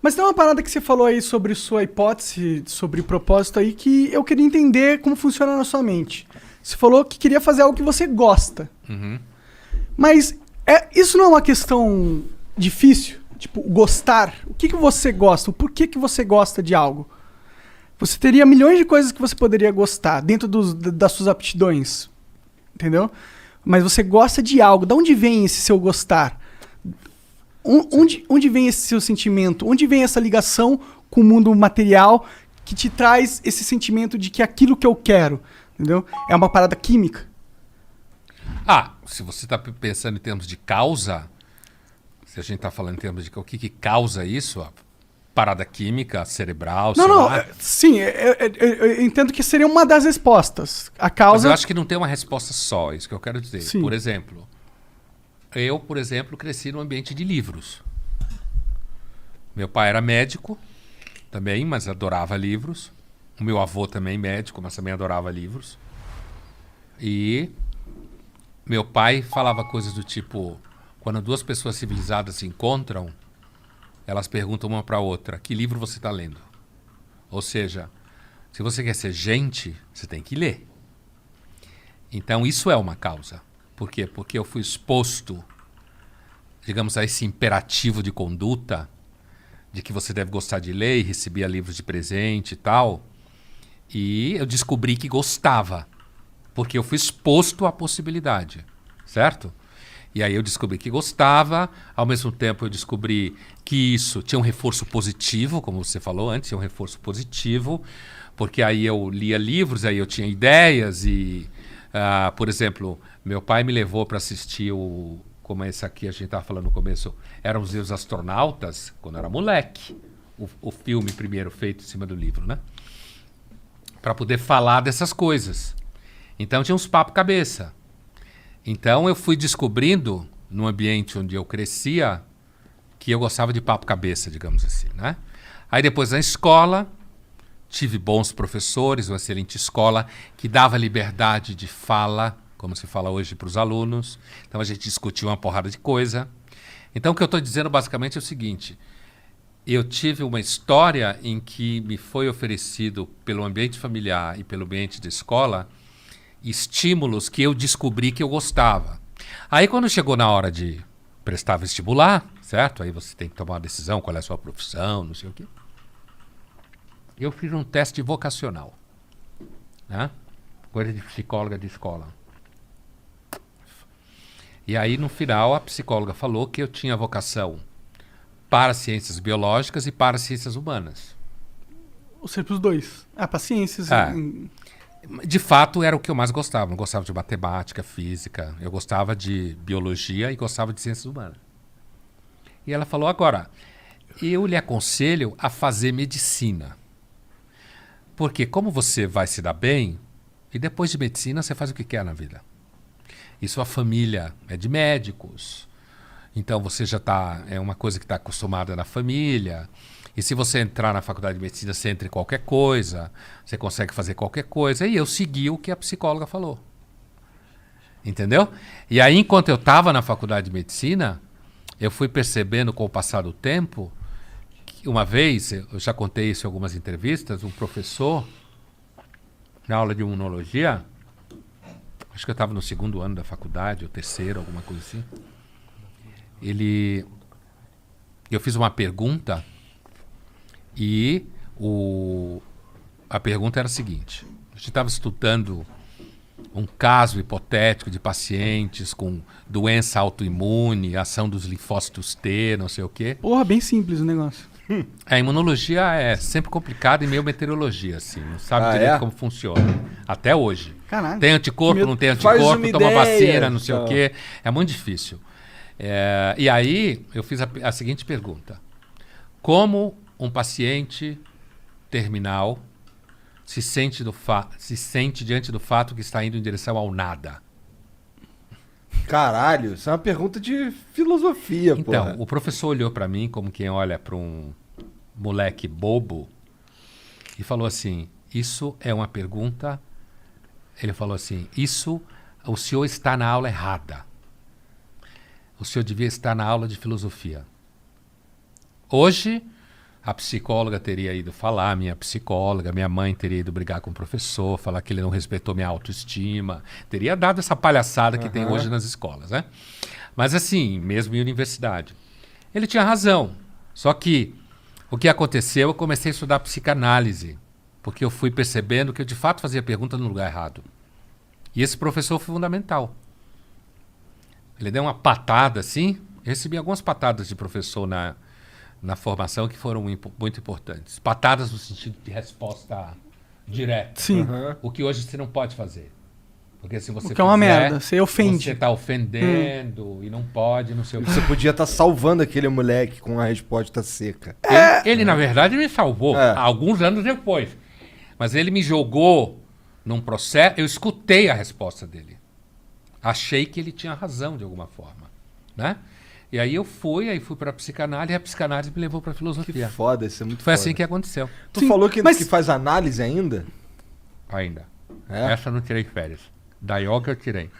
Mas tem uma parada que você falou aí sobre sua hipótese, sobre o propósito aí, que eu queria entender como funciona na sua mente. Você falou que queria fazer algo que você gosta. Uhum. Mas isso não é uma questão difícil? Tipo, gostar. O que você gosta? O porquê que você gosta de algo? Você teria milhões de coisas que você poderia gostar dentro das suas aptidões. Entendeu? Mas você gosta de algo. De onde vem esse seu gostar? Onde vem esse seu sentimento? Onde vem essa ligação com o mundo material que te traz esse sentimento de que é aquilo que eu quero? Entendeu? É uma parada química. Se você está pensando em termos de causa, se a gente está falando em termos de o que causa isso, a parada química, cerebral, sim, eu entendo que seria uma das respostas. A causa... Mas eu acho que não tem uma resposta só, isso que eu quero dizer. Sim. Por exemplo, eu, cresci num ambiente de livros. Meu pai era médico também, mas adorava livros. O meu avô também médico, mas também adorava livros. E meu pai falava coisas do tipo, quando duas pessoas civilizadas se encontram, elas perguntam uma para a outra, que livro você está lendo? Ou seja, se você quer ser gente, você tem que ler. Então isso é uma causa. Por quê? Porque eu fui exposto, digamos, a esse imperativo de conduta, de que você deve gostar de ler e recebia livros de presente e tal. E eu descobri que gostava, porque eu fui exposto à possibilidade, certo? E aí eu descobri que gostava, ao mesmo tempo eu descobri que isso tinha um reforço positivo, como você falou antes, tinha um reforço positivo, porque aí eu lia livros, aí eu tinha ideias e, por exemplo, meu pai me levou para assistir como esse aqui a gente estava falando no começo, eram os astronautas, quando eu era moleque, o filme primeiro feito em cima do livro, né? Para poder falar dessas coisas. Então tinha uns papo cabeça. Então eu fui descobrindo, no ambiente onde eu crescia, que eu gostava de papo cabeça, digamos assim, né? Aí depois na escola, tive bons professores, uma excelente escola, que dava liberdade de fala, como se fala hoje para os alunos. Então a gente discutia uma porrada de coisa. Então o que eu estou dizendo basicamente é o seguinte, eu tive uma história em que me foi oferecido pelo ambiente familiar e pelo ambiente de escola estímulos que eu descobri que eu gostava. Aí quando chegou na hora de prestar vestibular, certo? Aí você tem que tomar uma decisão, qual é a sua profissão, não sei o quê. Eu fiz um teste vocacional, né? Coisa de psicóloga de escola. E aí no final a psicóloga falou que eu tinha vocação para ciências biológicas e para ciências humanas. Ou seja, para os dois. Para ciências... De fato, era o que eu mais gostava. Eu gostava de matemática, física. Eu gostava de biologia e gostava de ciências humanas. E ela falou, agora, eu lhe aconselho a fazer medicina. Porque como você vai se dar bem, e depois de medicina você faz o que quer na vida. E sua família é de médicos. Então você já é uma coisa que está acostumada na família. E se você entrar na faculdade de medicina, você entra em qualquer coisa, você consegue fazer qualquer coisa. E eu segui o que a psicóloga falou. Entendeu? E aí, enquanto eu estava na faculdade de medicina, eu fui percebendo com o passar do tempo, que uma vez, eu já contei isso em algumas entrevistas, um professor, na aula de imunologia, acho que eu estava no 2º ano da faculdade, ou 3º, alguma coisa assim, eu fiz uma pergunta e a pergunta era a seguinte, a gente estava estudando um caso hipotético de pacientes com doença autoimune, ação dos linfócitos T, não sei o quê. Porra, bem simples o negócio. A imunologia é sempre complicada e meio meteorologia, assim, não sabe direito como funciona. Até hoje. Caralho. Tem anticorpo, não tem anticorpo, toma vacina, não sei o quê. É muito difícil. E aí eu fiz a seguinte pergunta. Como um paciente terminal se sente diante do fato que está indo em direção ao nada? Caralho, isso é uma pergunta de filosofia, pô. Então, o professor olhou para mim como quem olha para um moleque bobo e falou assim, isso é uma pergunta... Ele falou assim, o senhor está na aula errada. O senhor devia estar na aula de filosofia. Hoje, A psicóloga teria ido falar, minha psicóloga, minha mãe teria ido brigar com o professor, falar que ele não respeitou minha autoestima. Teria dado essa palhaçada que tem hoje nas escolas, né? Mas assim, mesmo em universidade. Ele tinha razão. Só que o que aconteceu, eu comecei a estudar psicanálise. Porque eu fui percebendo que eu de fato fazia pergunta no lugar errado. E esse professor foi fundamental. Ele deu uma patada assim. Eu recebi algumas patadas de professor na formação que foram muito importantes. Patadas no sentido de resposta direta. Sim. O que hoje você não pode fazer. Porque se você O que é uma fizer, merda, você ofende. Você está ofendendo e não pode, não sei o que. Você podia estar salvando aquele moleque com a resposta seca. Ele, na verdade, me salvou alguns anos depois. Mas ele me jogou num processo... Eu escutei a resposta dele. Achei que ele tinha razão de alguma forma. Né? E aí eu fui para a psicanálise e a psicanálise me levou para a filosofia. Que foda, isso é muito Foi foda. assim que aconteceu. Tu Sim, falou que, mas- que faz análise ainda? Ainda. É? Essa eu não tirei férias. Da yoga eu tirei.